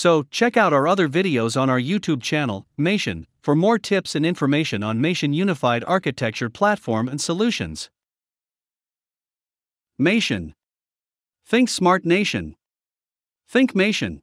So, check out our other videos on our YouTube channel, MATION, for more tips and information on MATION Unified Architecture Platform and Solutions. MATION. Think Smart Nation. Think MATION.